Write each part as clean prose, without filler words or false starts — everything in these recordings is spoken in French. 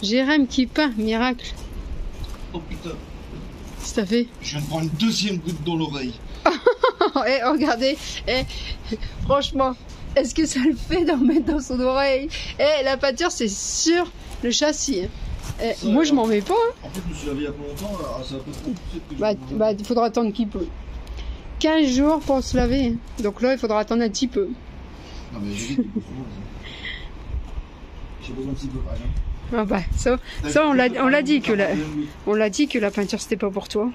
Jérém qui peint, miracle. Oh putain. Qu'est-ce que t'as fait? Je viens de prendre une deuxième goutte dans l'oreille. Eh, regardez, franchement, est-ce que ça le fait d'en mettre dans son oreille? La peinture, c'est sur le châssis. Moi, je m'en mets pas. En fait, je me suis lavé il y a pas longtemps, là, c'est un peu trop poussé que Bah, il faudra attendre qu'il pleut. 15 jours pour se laver. Donc là, il faudra attendre un petit peu. Non, mais j'ai besoin un petit peu, par exemple. Ah bah, ça on l'a dit que la peinture, c'était pas pour toi.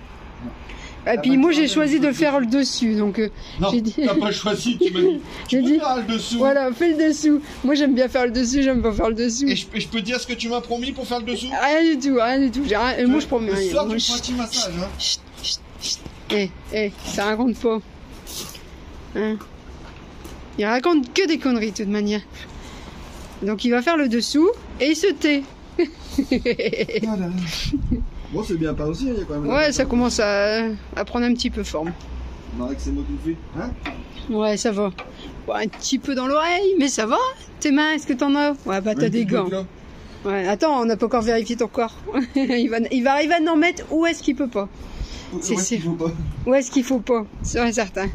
Et puis moi j'ai choisi de faire le dessus, donc non, j'ai dit. T'as pas choisi, tu m'as dit. J'ai dit faire le dessous. Voilà, fais le dessous. Moi j'aime bien faire le dessus, j'aime pas faire le dessous. Et je peux dire ce que tu m'as promis pour faire le dessous? Rien du tout, rien du tout. Moi je promets rien. Le soir du petit massage, hein. Ça raconte pas. Hein? Il raconte que des conneries de toute manière. Donc il va faire le dessous et il se tait. Voilà. Bon, c'est bien pas aussi, il y a quand même. Ouais, ça commence à prendre un petit peu forme. On dirait que c'est moi qui le fais, hein? Ouais, ça va. Bon, un petit peu dans l'oreille, mais ça va. Tes mains, est-ce que t'en as? Ouais, bah t'as des gants. Ouais, attends, on n'a pas encore vérifié ton corps. il va arriver à en mettre où est-ce qu'il peut pas. C'est sûr. Où est-ce qu'il faut pas? C'est certain.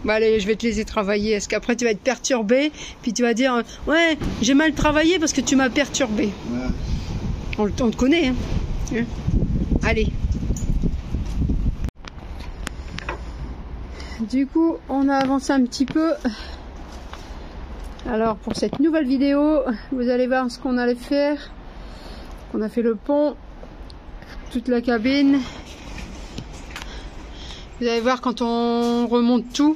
Bah allez, je vais te laisser travailler, parce qu'après tu vas être perturbé, puis tu vas dire ouais, j'ai mal travaillé parce que tu m'as perturbé. Ouais. On te connaît, hein. Allez. Du coup, on a avancé un petit peu. Alors pour cette nouvelle vidéo, vous allez voir ce qu'on allait faire. On a fait le pont, toute la cabine. Vous allez voir quand on remonte tout.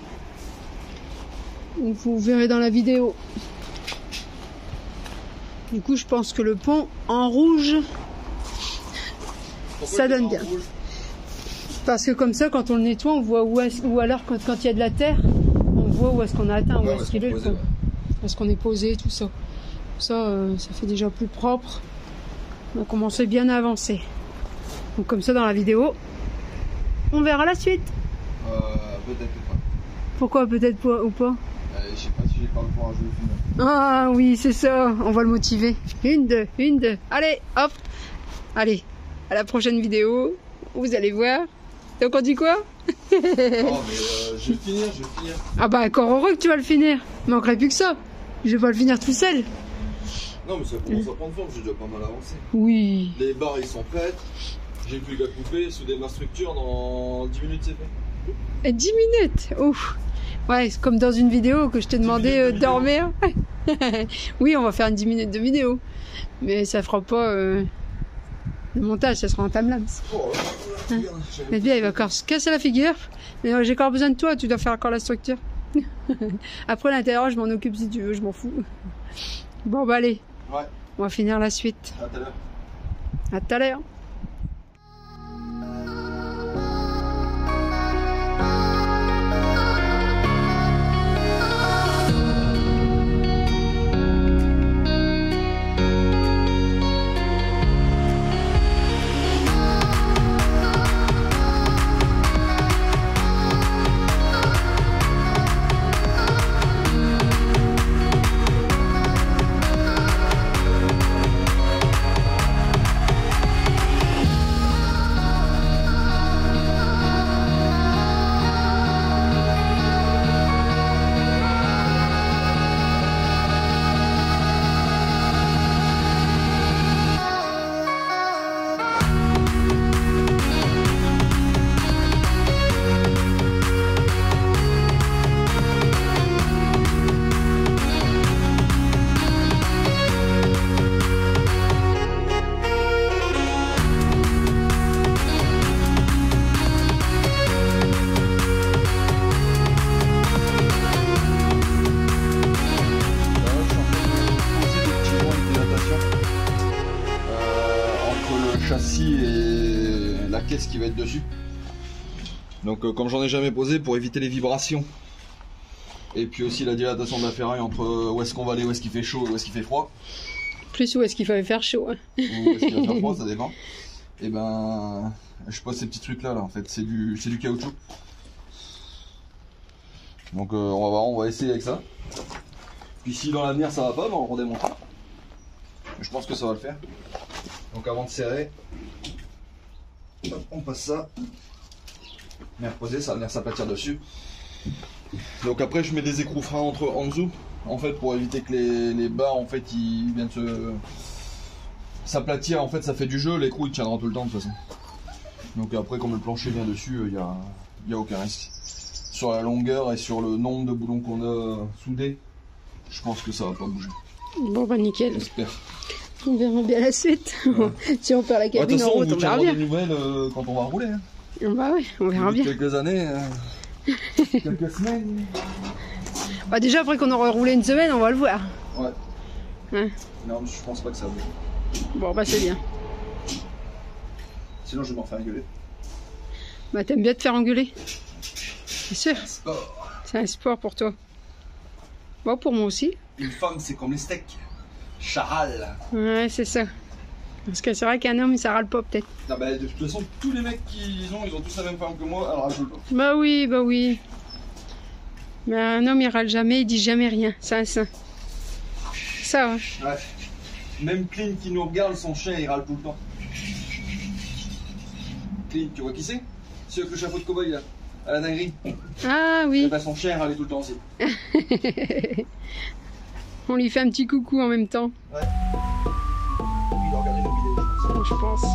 Vous verrez dans la vidéo. Du coup, je pense que le pont en rouge, ça donne bien. Parce que comme ça, quand on le nettoie, on voit où est-ce, ou alors quand il y a de la terre, on voit où est-ce qu'on a atteint, où est-ce qu'il est le pont. Où est-ce qu'on est posé, tout ça. Ça, ça fait déjà plus propre. On a commencé bien à avancer. Donc comme ça, dans la vidéo, on verra la suite. Peut-être pas. Pourquoi peut-être pas ou pas? Je sais pas si j'ai pas le pouvoir jouer au final. Ah oui, c'est ça, on va le motiver. Une, deux. Allez, hop. Allez, à la prochaine vidéo, vous allez voir. T'as encore dit quoi? Oh, mais je vais finir. Ah bah encore heureux que tu vas le finir. Il manquerait plus que ça. Je vais pas le finir tout seul. Non, mais ça commence à prendre forme, j'ai déjà pas mal avancé. Oui. Les barres, ils sont prêtes. J'ai plus qu'à couper, souder ma structure, dans 10 minutes c'est fait. Et 10 minutes? Ouf. Ouais, c'est comme dans une vidéo que je t'ai demandé de dormir. Oui, on va faire une 10 minutes de vidéo. Mais ça fera pas le montage, ça sera en timelapse. Oh, Mais bien, il va encore se casser la figure. Mais j'ai encore besoin de toi, tu dois faire encore la structure. Après l'intérieur, je m'en occupe si tu veux, je m'en fous. Bon, bah allez. Ouais. On va finir la suite. À tout à l'heure. À tout à l'heure. Châssis et la caisse qui va être dessus. Donc comme j'en ai jamais posé, pour éviter les vibrations et puis aussi la dilatation de la ferraille entre où est-ce qu'on va aller, où est-ce qu'il fait chaud et où est-ce qu'il fait froid, Plus où est-ce qu'il fallait faire chaud, hein. ou où est-ce qu'il va faire froid, ça dépend. Et ben je pose ces petits trucs là, en fait c'est du caoutchouc. Donc on va voir, on va essayer avec ça. Puis si dans l'avenir ça va pas, ben on redémontera. Je pense que ça va le faire. Donc avant de serrer, hop, on passe ça. Bien reposé, ça va venir s'aplatir dessus. Donc après je mets des écrous freins en dessous, en fait pour éviter que les bas en fait ils viennent s'aplatir. En fait ça fait du jeu, l'écrou il tiendra tout le temps de toute façon. Donc après comme le plancher vient dessus, il y a aucun risque. Sur la longueur et sur le nombre de boulons qu'on a soudés, je pense que ça va pas bouger. Bon bah nickel. J'espère. On verra bien la suite. Ouais. Si on perd la cabine en route, on verra bien. Des nouvelles quand on va rouler. Hein. Bah ouais, on verra bien. Quelques années, quelques semaines. Bah déjà après qu'on aura roulé une semaine, on va le voir. Ouais. Hein? Non, je pense pas que ça bouge. Bon bah c'est bien. Sinon je vais m'en faire engueuler. Bah t'aimes bien te faire engueuler. C'est sûr. Sport. C'est un sport pour toi. Bon pour moi aussi. Une femme c'est comme les steaks. Charal. Ouais c'est ça. Parce que c'est vrai qu'un homme ça râle pas peut-être. Ah bah, de toute façon tous les mecs ils ont tous la même femme que moi, alors râle pas. Bah oui, bah oui. Mais un homme il râle jamais, il dit jamais rien. C'est un saint. Ça ouais. Ouais. Même Clint qui nous regarde, son chien il râle tout le temps. Clint, tu vois qui c'est? C'est avec le chapeau de cow-boy là, à la dinguerie. Ah oui. Et bah son chien râlait tout le temps aussi. On lui fait un petit coucou en même temps. Ouais. Il doit regarder nos vidéos, je pense.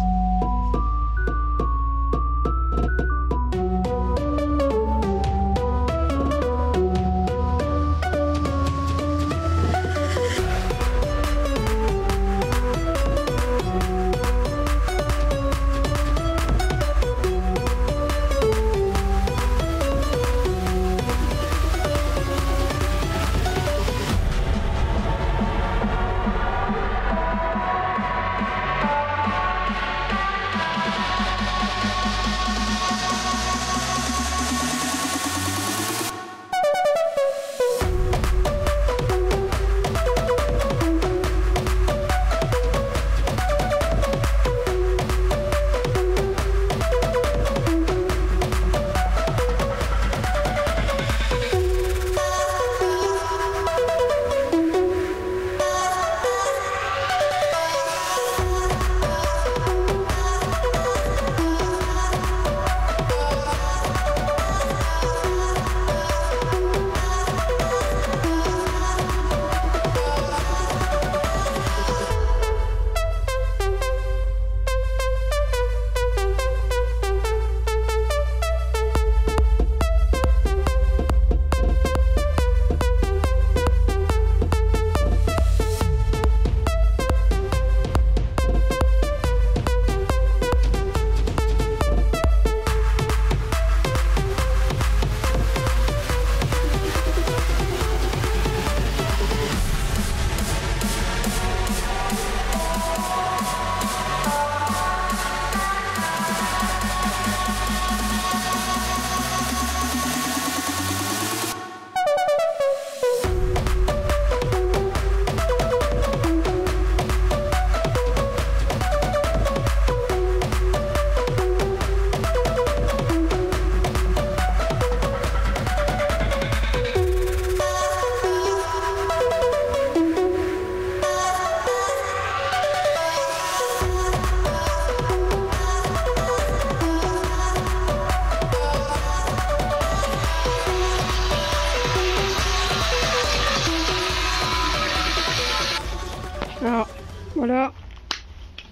Alors, voilà.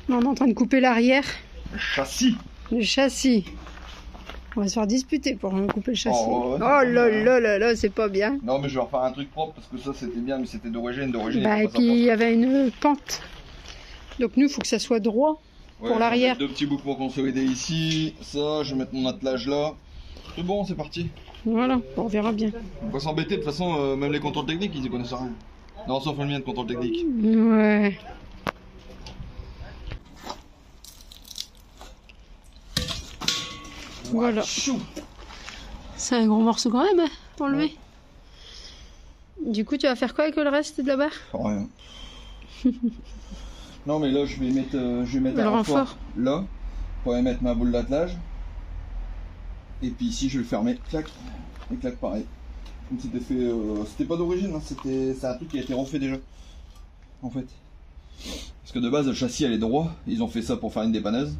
On est en train de couper l'arrière. Le châssis. Le châssis. On va se faire disputer pour couper le châssis. Oh, ouais, là là là là, c'est pas bien. Non, mais je vais refaire un truc propre parce que ça c'était bien, mais c'était d'origine. Bah, et puis il y avait une pente. Donc nous, il faut que ça soit droit pour l'arrière. Deux petits bouts pour consolider ici. Ça, je vais mettre mon attelage là. C'est bon, c'est parti. Voilà, on verra bien. On va s'embêter, de toute façon, même les contrôles techniques, ils y connaissent rien. Non, sauf le mien de contrôle technique. Ouais. Voilà. C'est un gros morceau quand même, hein, pour enlever. Ouais. Du coup, tu vas faire quoi avec le reste de la barre? Rien. Non, mais là, je vais mettre le un renfort là, pour y mettre ma boule d'attelage. Et puis ici, je vais le fermer, clac, et clac, pareil. Comme c'était fait, c'était pas d'origine, hein, c'est un truc qui a été refait déjà, en fait. Parce que de base le châssis elle est droit, ils ont fait ça pour faire une dépanneuse.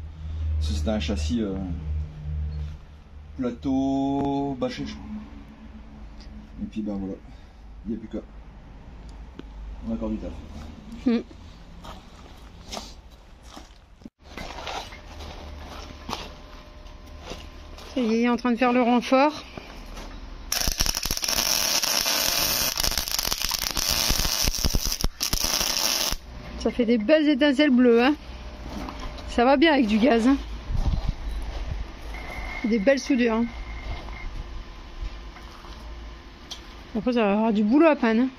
Parce que c'était un châssis plateau bâché je crois. Et puis ben voilà, il n'y a plus qu'à. On a encore du taf. Ça y est, il est en train de faire le renfort. Ça fait des belles étincelles bleues, hein. Ça va bien avec du gaz, hein. Des belles soudures, hein. Après ça va avoir du boulot à peine, hein.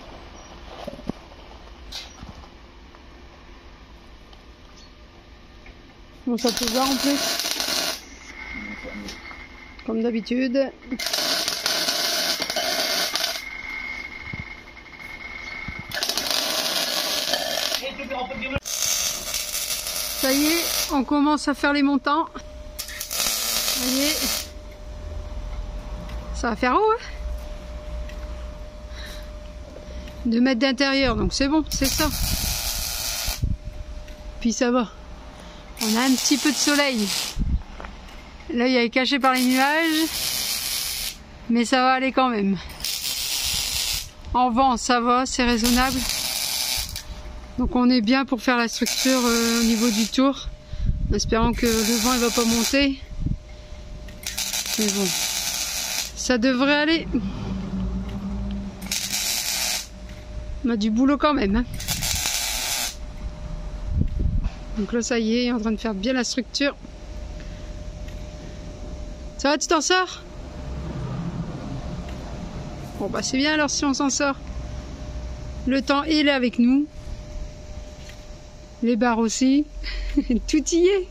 Bon, ça peut voir en plus. Comme d'habitude. Ça y est, on commence à faire les montants. Ça y est. Ça va faire haut, hein. 2 mètres d'intérieur, donc c'est bon, c'est ça. Puis ça va. On a un petit peu de soleil. Là, il est caché par les nuages. Mais ça va aller quand même. En vent, ça va, c'est raisonnable. Donc on est bien pour faire la structure au niveau du tour. En espérant que le vent ne va pas monter. Mais bon, ça devrait aller. On a du boulot quand même, hein. Donc là ça y est, il est en train de faire bien la structure. Ça va, tu t'en sors? Bon bah c'est bien alors si on s'en sort. Le temps il est avec nous. Les barres aussi. Tout y est.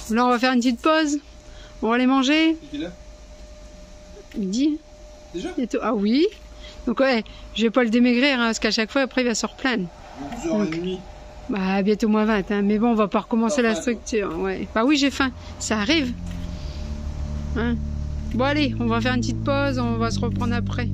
Là on va faire une petite pause. On va aller manger. Midi. Déjà? Ah oui. Donc ouais, je vais pas le démaigrir, hein, parce qu'à chaque fois après il va se replaindre. 12h30. Bah bientôt moins 20, hein. Mais bon on va pas recommencer la structure. Ouais. Bah oui j'ai faim, ça arrive. Hein. Bon allez, on va faire une petite pause, on va se reprendre après.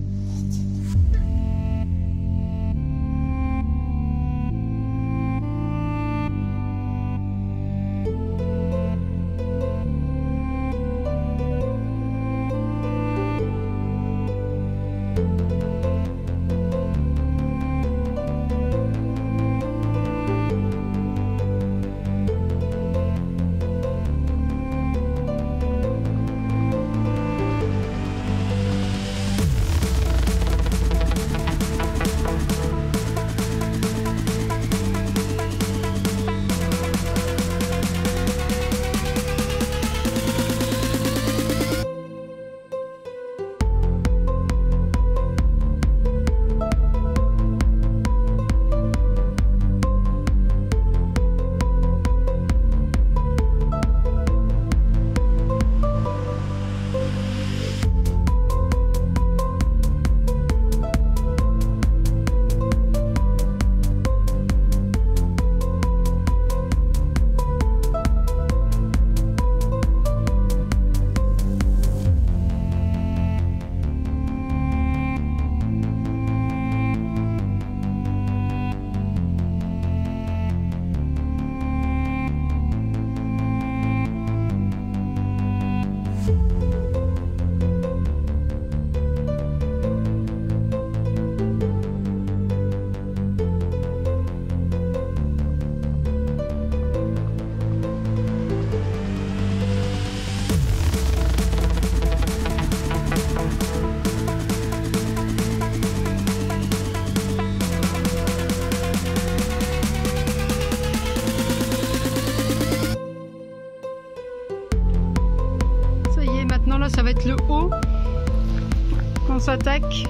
Ça va être le haut qu'on s'attaque.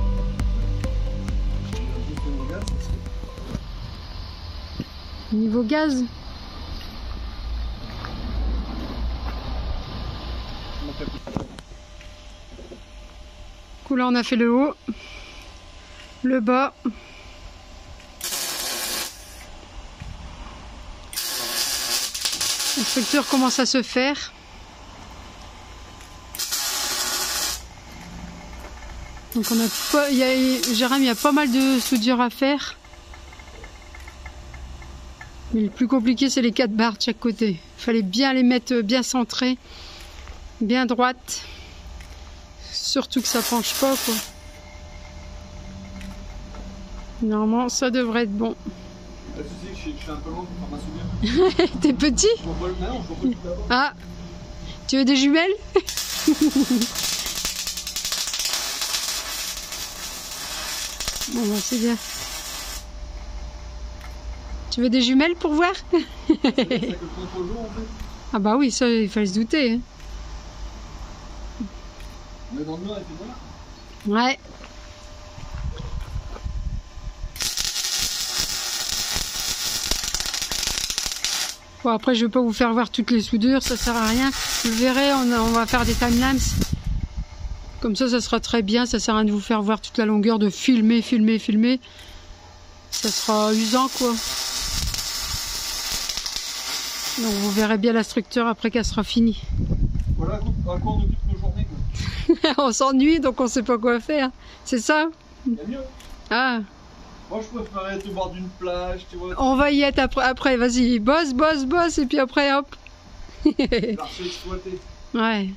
Niveau gaz. Du coup là on a fait le haut, le bas. La structure commence à se faire. Donc on a pas, Jérôme, il y a pas mal de soudure à faire. Mais le plus compliqué, c'est les 4 barres de chaque côté. Il fallait bien les mettre bien centrées, bien droites. Surtout que ça penche pas, quoi. Normalement, ça devrait être bon. Le souci, c'est que je suis un peu loin pour faire ma souvenir. T'es petit? Je vois pas le... Non, je vois pas le tout d'abord. Ah, tu veux des jumelles? Bon, bah, c'est bien. Tu veux des jumelles pour voir? C'est ça que le contre-jour, en fait. Ah bah oui, ça, il fallait se douter. Hein. On est dans le noir et puis voilà. Ouais. Bon, après, je vais pas vous faire voir toutes les soudures, ça sert à rien. Vous verrez, on va faire des timelapses. Comme ça sera très bien. Ça sert à rien de vous faire voir toute la longueur, de filmer. Ça sera usant, quoi. Donc, vous verrez bien la structure après qu'elle sera finie. Voilà à quoi on occupe nos journées, quoi. On s'ennuie, donc on sait pas quoi faire. C'est ça? Il y a mieux. Ah. Moi, je préférais être au bord d'une plage, tu vois. On va y être après, vas-y, bosse, et puis après, hop. L'archer exploité. Ouais.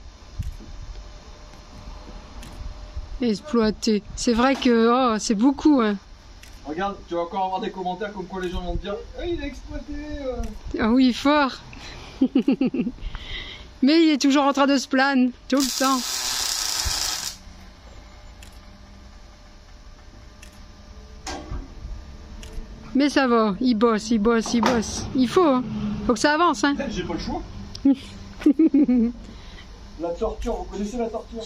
Exploité. C'est vrai que oh, c'est beaucoup. Hein. Regarde, tu vas encore avoir des commentaires comme quoi les gens vont te dire « il est exploité Ah oui, fort. Mais il est toujours en train de se plaindre, tout le temps. Mais ça va, il bosse. Il faut, hein. Faut que ça avance. Hein. J'ai pas le choix. La torture, vous connaissez la torture?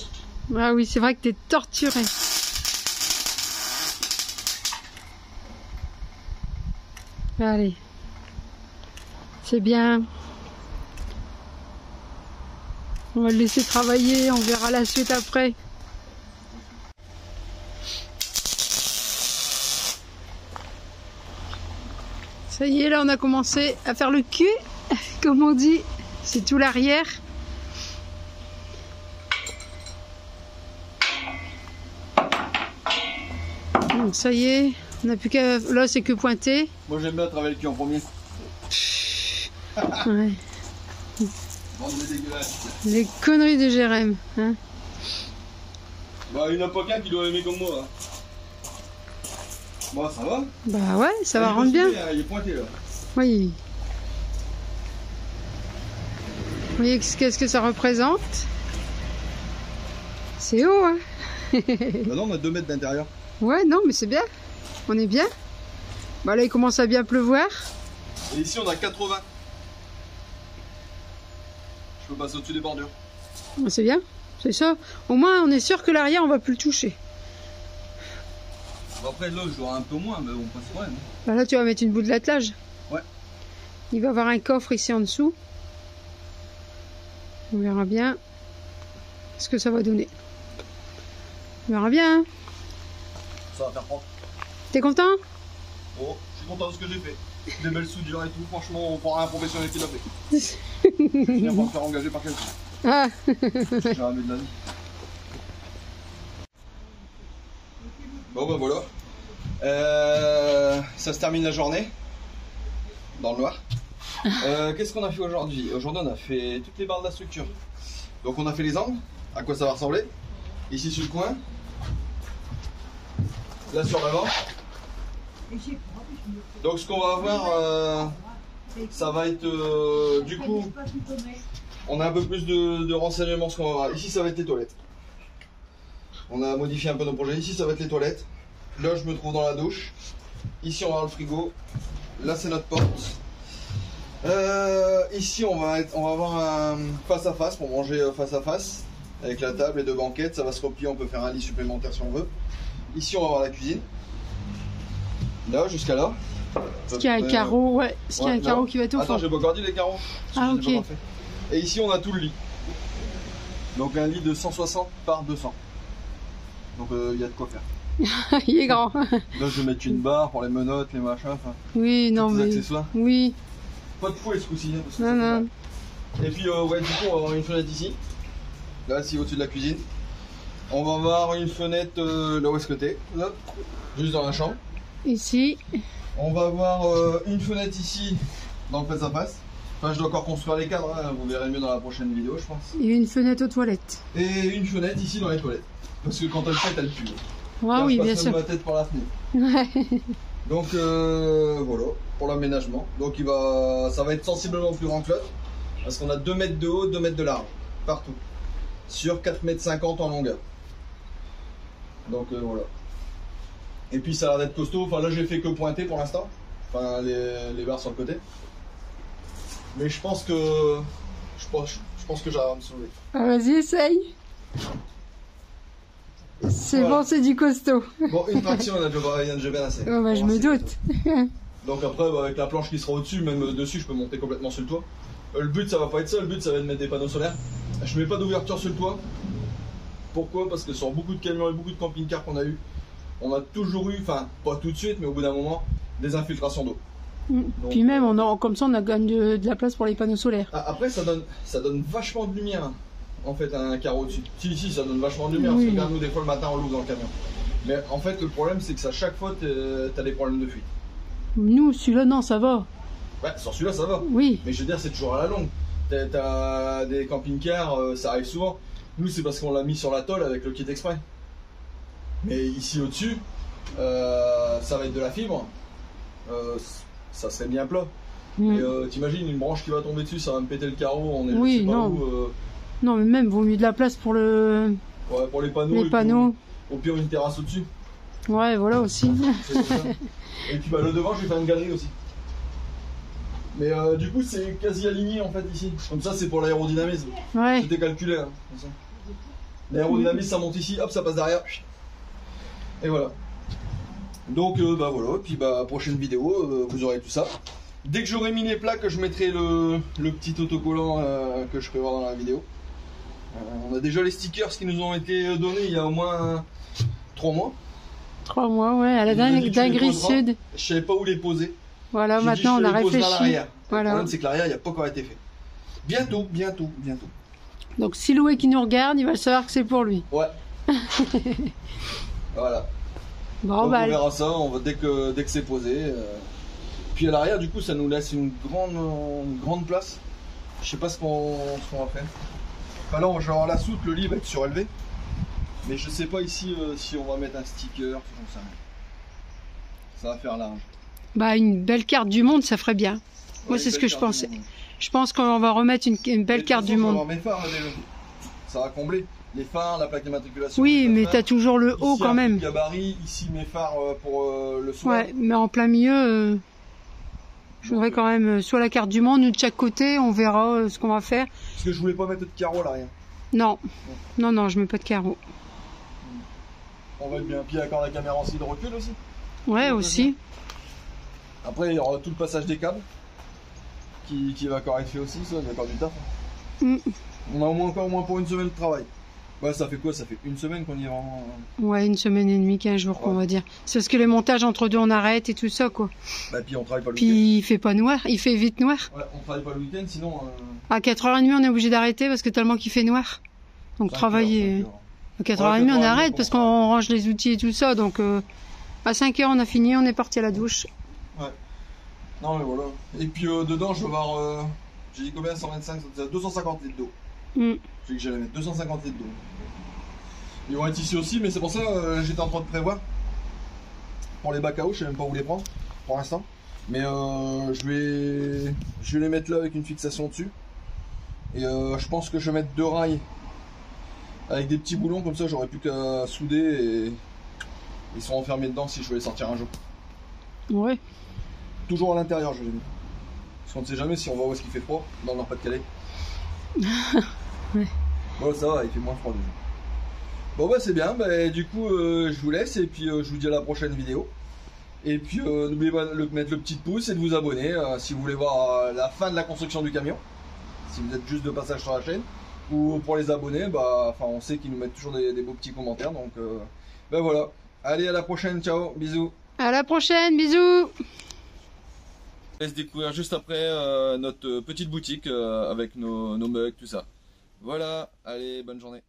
Ah oui, c'est vrai que t'es torturé. Allez. C'est bien. On va le laisser travailler, on verra la suite après. Ça y est, là on a commencé à faire le cul, comme on dit. C'est tout l'arrière. Donc ça y est, on n'a plus qu'à... Là c'est que pointer. Moi j'aime bien travailler le cul en premier. Ouais. Bande de dégueulasse. Les conneries de Jérém. Hein. Bah il n'y en a pas qu'un qui doit aimer comme moi. Hein. Bon ça va. Bah ouais, ça va rendre bien. Il est pointé là. Oui. Vous voyez qu'est-ce que ça représente? C'est haut, hein. Bah non, on a 2 mètres d'intérieur. Ouais, non, mais c'est bien. On est bien. Bah là, il commence à bien pleuvoir. Et ici, on a 80. Je peux passer au-dessus des bordures. C'est bien, c'est ça. Au moins, on est sûr que l'arrière, on va plus le toucher. Bon, après, là, j'aurai un peu moins, mais bon, pas de problème. Bah là, tu vas mettre une bout de l'attelage. Ouais. Il va y avoir un coffre ici en dessous. On verra bien ce que ça va donner. On verra bien. Hein. Ça va faire propre. T'es content? Oh, je suis content de ce que j'ai fait. Des belles soudures et tout. Franchement, on prendra un professionnel qui l'a fait. Je vais finir par me faire engager par quelqu'un. Ah. Jamais de la vie. Bon bah voilà. Ça se termine la journée. Dans le noir. Qu'est-ce qu'on a fait aujourd'hui? Aujourd'hui on a fait toutes les barres de la structure. Donc on a fait les angles, à quoi ça va ressembler. Ici sur le coin. Là sur l'avant. Donc ce qu'on va avoir, ça va être du coup, on a un peu plus de renseignements ce qu'on va avoir. Ici ça va être les toilettes. On a modifié un peu nos projets. Ici ça va être les toilettes. Là je me trouve dans la douche. Ici on va avoir le frigo. Là c'est notre porte. Ici on va avoir un face à face pour manger face à face avec la table et 2 banquettes. Ça va se replier, on peut faire un lit supplémentaire si on veut. Ici on va avoir la cuisine. Là jusqu'à là. Est-ce qu'il y a un carreau? Ouais. Est-ce qu'il y a un carreau qui va être au fond? Attends, j'ai pas encore dit les carreaux. Ah ok. Et ici on a tout le lit. Donc un lit de 160 par 200. Donc il y a de quoi faire. Il est grand. Là je vais mettre une barre pour les menottes, les machins, enfin. Oui, non mais. Accessoires. Oui. Pas de fouet ce coup-ci. Non, non. Et puis ouais, du coup on va avoir une fenêtre ici. Là, ici au-dessus de la cuisine. On va avoir une fenêtre là où est-ce que t'es. Là. Juste dans la chambre. Ici. On va avoir une fenêtre ici dans le face-à-face. Enfin, je dois encore construire les cadres, hein. Vous verrez mieux dans la prochaine vidéo, je pense. Et une fenêtre aux toilettes. Et une fenêtre ici dans les toilettes. Parce que quand elle pète, elle pue. Ah là, oui, je bien passe sûr. ma tête par la fenêtre. Ouais. Donc voilà, pour l'aménagement. Donc ça va être sensiblement plus grand que l'autre. Parce qu'on a 2 mètres de haut, 2 mètres de large. Partout. Sur 4,50 mètres en longueur. Donc voilà. Et puis ça a l'air d'être costaud. Enfin là j'ai fait que pointer pour l'instant. Enfin les barres sur le côté. Mais je pense que je pense que j'arrive à me sauver. Ah, vas-y, essaye. C'est Voilà. bon, c'est du costaud. Bon, une traction, il y en a déjà bien assez. Oh, bah, je me doute. Donc après, avec la planche qui sera au-dessus, même dessus, je peux monter complètement sur le toit. Le but, ça va pas être ça. Le but, ça va être de mettre des panneaux solaires. Je mets pas d'ouverture sur le toit. Pourquoi? Parce que sur beaucoup de camions et beaucoup de camping-cars qu'on a eu, on a toujours eu, enfin pas tout de suite, mais au bout d'un moment, des infiltrations d'eau. Donc, Puis même, comme ça, on a gagne de la place pour les panneaux solaires. Après, ça donne vachement de lumière, hein, en fait, un carreau dessus. Si, ça donne vachement de lumière. Oui. Parce que regarde, nous, des fois, le matin, on l'ouvre dans le camion. Mais en fait, le problème, c'est que à chaque fois, t'as des problèmes de fuite. Nous, celui-là, non, ça va. Ouais, sur celui-là, ça va. Oui. Mais je veux dire, c'est toujours à la longue. T'as des camping-cars, ça arrive souvent. Nous, c'est parce qu'on l'a mis sur la tôle avec le kit exprès. Mais ici au-dessus, ça va être de la fibre. Ça serait bien plat. Mm. Et t'imagines une branche qui va tomber dessus, ça va me péter le carreau. On est Oui, je sais pas non. où. Non, mais même, vaut mieux de la place pour Ouais, pour les panneaux. les et puis, panneaux. au pire, une terrasse au-dessus. Ouais, voilà aussi. C'est comme ça. Et puis le devant, je vais faire une galerie aussi. Mais du coup, c'est quasi aligné en fait ici. Comme ça, c'est pour l'aérodynamisme. Ouais. C'était calculé. Hein, comme ça. L'aérodynamisme, ça monte ici, hop, ça passe derrière. Et voilà. Donc, bah voilà. Puis, bah, prochaine vidéo, vous aurez tout ça. Dès que j'aurai mis les plaques, je mettrai le petit autocollant que je prévois dans la vidéo. On a déjà les stickers qui nous ont été donnés il y a au moins 3 mois. 3 mois, ouais, à la Ils nous ont dit, tu les dinguerie poseras. sud. Je savais pas où les poser. Voilà, J'ai dit, maintenant je on a te les poserai à réfléchi. l'arrière. Le Voilà. problème, c'est que l'arrière, il n'y a pas encore été fait. Bientôt. Donc si Loué qui nous regarde, il va savoir que c'est pour lui. Ouais. Voilà. Bon, Donc bah, on verra ça dès que c'est posé. Puis à l'arrière, du coup, ça nous laisse une grande place. Je sais pas ce qu'on va faire. Enfin là, genre la soute, le lit va être surélevé. Mais je sais pas ici si on va mettre un sticker, j'en sais rien. Ça va faire large. bah, une belle carte du monde, ça ferait bien. Moi, Ouais, c'est une ce que belle je carte pensais. du monde. Je pense qu'on va remettre une belle Mais de carte toute du façon, je vais monde. avoir mes phares là déjà. Ça va combler. Les phares, la plaque d'immatriculation. Oui, les mais phares. t'as toujours le haut Ici, quand un même. petit gabarit, ici mes phares pour le soir. Ouais, mais en plein milieu, je voudrais quand même soit la carte du monde ou de chaque côté, on verra ce qu'on va faire. Parce que je voulais pas mettre de carreaux là, rien. Non, non, je mets pas de carreaux. On va être bien. Puis avec la caméra aussi de recul aussi. Ouais, aussi. Après, il y aura tout le passage des câbles qui va encore être fait aussi, ça, il y a encore du taf. Mm. On a au moins pour une semaine de travail. Ouais, ça fait quoi? Ça fait une semaine qu'on y est vraiment. Ouais, 1 semaine et demie, 15 jours, qu'on Ouais. va dire. C'est parce que les montages entre deux, on arrête et tout ça, quoi. Bah, puis on travaille pas le week-end. Puis il fait pas noir, il fait vite noir. Ouais, on travaille pas le week-end, sinon. À 4h30, on est obligé d'arrêter parce que tellement qu'il fait noir. Donc 5 travailler. heures, 5 heures. À 4h30, Ouais, on 4h30, arrête on parce travaille. qu'on range les outils et tout ça. Donc à 5h, on a fini, on est parti à la douche. Non, mais voilà. Et puis dedans, je vais avoir. J'ai dit combien? 125, 250 litres d'eau. Mm. J'ai dit que j'allais mettre 250 litres d'eau. Ils vont être ici aussi, mais c'est pour ça j'étais en train de prévoir. Pour les bacs à eau, je sais même pas où les prendre pour l'instant. Mais je vais les mettre là avec une fixation dessus. Et je pense que je vais mettre 2 rails avec des petits boulons, comme ça j'aurai plus qu'à souder et ils seront enfermés dedans si je veux les sortir un jour. Ouais. Toujours à l'intérieur, je les mets. Parce qu'on ne sait jamais si on va où est-ce qu'il fait froid dans le Nord-Pas-de-Calais. Ouais. Bon, ça va, il fait moins froid déjà. Bon, bah c'est bien, bah, du coup, je vous laisse et puis je vous dis à la prochaine vidéo. Et puis, n'oubliez pas de mettre le petit pouce et de vous abonner si vous voulez voir la fin de la construction du camion. Si vous êtes juste de passage sur la chaîne. Ou pour les abonnés, bah, on sait qu'ils nous mettent toujours des beaux petits commentaires. Donc, bah voilà. Allez, à la prochaine, ciao, bisous. À la prochaine, bisous. Je laisse découvrir juste après notre petite boutique avec nos mugs, tout ça. Voilà, allez, bonne journée.